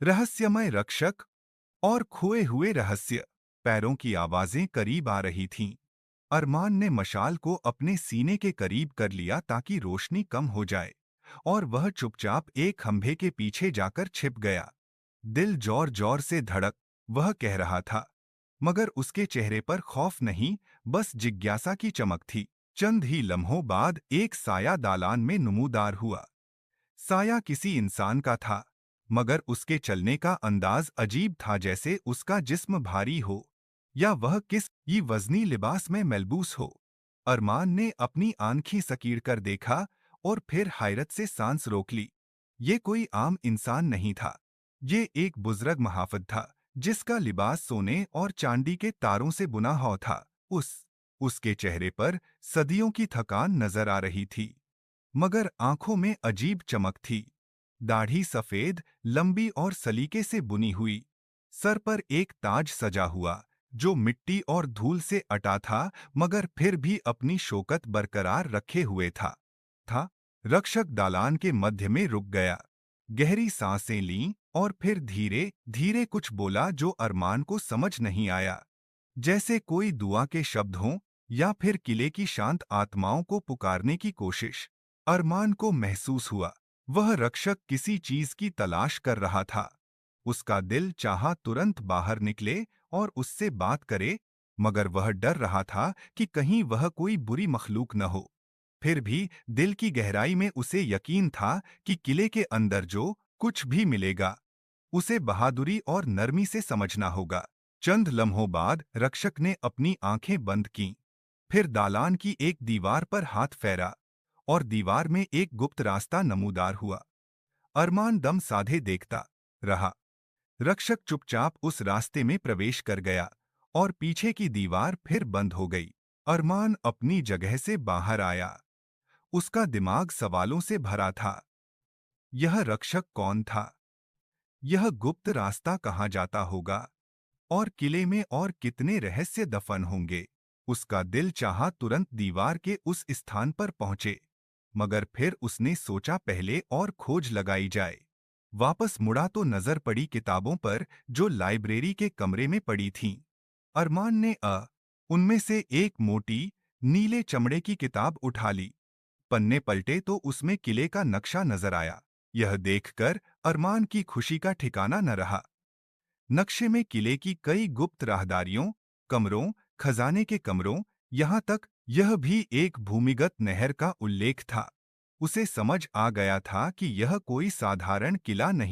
रहस्यमय रक्षक और खोए हुए रहस्य। पैरों की आवाजें करीब आ रही थीं। अरमान ने मशाल को अपने सीने के करीब कर लिया ताकि रोशनी कम हो जाए, और वह चुपचाप एक खंभे के पीछे जाकर छिप गया। दिल जोर जोर से धड़क वह कह रहा था, मगर उसके चेहरे पर खौफ नहीं, बस जिज्ञासा की चमक थी। चंद ही लम्हों बाद एक साया दालान में नमूदार हुआ। साया किसी इंसान का था, मगर उसके चलने का अंदाज अजीब था, जैसे उसका जिस्म भारी हो या वह किसी वजनी लिबास में मलबूस हो। अरमान ने अपनी आंखें सकीड़ कर देखा और फिर हैरत से सांस रोक ली। ये कोई आम इंसान नहीं था। ये एक बुजुर्ग महाफिज था, जिसका लिबास सोने और चांदी के तारों से बुना हुआ था। उसके चेहरे पर सदियों की थकान नजर आ रही थी, मगर आंखों में अजीब चमक थी। दाढ़ी सफेद, लंबी और सलीके से बुनी हुई। सर पर एक ताज सजा हुआ, जो मिट्टी और धूल से अटा था, मगर फिर भी अपनी शौकत बरकरार रखे हुए था। रक्षक दालान के मध्य में रुक गया, गहरी सांसें लीं और फिर धीरे धीरे कुछ बोला जो अरमान को समझ नहीं आया। जैसे कोई दुआ के शब्द हों या फिर किले की शांत आत्माओं को पुकारने की कोशिश। अरमान को महसूस हुआ वह रक्षक किसी चीज की तलाश कर रहा था। उसका दिल चाहा तुरंत बाहर निकले और उससे बात करे, मगर वह डर रहा था कि कहीं वह कोई बुरी मखलूक न हो। फिर भी दिल की गहराई में उसे यकीन था कि किले के अंदर जो कुछ भी मिलेगा, उसे बहादुरी और नरमी से समझना होगा। चंद लम्हों बाद रक्षक ने अपनी आंखें बंद कीं, फिर दालान की एक दीवार पर हाथ फेरा और दीवार में एक गुप्त रास्ता नमूदार हुआ। अरमान दम साधे देखता रहा। रक्षक चुपचाप उस रास्ते में प्रवेश कर गया और पीछे की दीवार फिर बंद हो गई। अरमान अपनी जगह से बाहर आया। उसका दिमाग सवालों से भरा था। यह रक्षक कौन था? यह गुप्त रास्ता कहाँ जाता होगा? और किले में और कितने रहस्य दफन होंगे? उसका दिल चाहा तुरंत दीवार के उस स्थान पर पहुंचे, मगर फिर उसने सोचा पहले और खोज लगाई जाए। वापस मुड़ा तो नजर पड़ी किताबों पर जो लाइब्रेरी के कमरे में पड़ी थीं। अरमान ने उनमें से एक मोटी नीले चमड़े की किताब उठा ली। पन्ने पलटे तो उसमें किले का नक्शा नजर आया। यह देखकर अरमान की खुशी का ठिकाना न रहा। नक्शे में किले की कई गुप्त राहदारियों, कमरों, खजाने के कमरों, यहाँ तक यह भी एक भूमिगत नहर का उल्लेख था। उसे समझ आ गया था कि यह कोई साधारण किला नहीं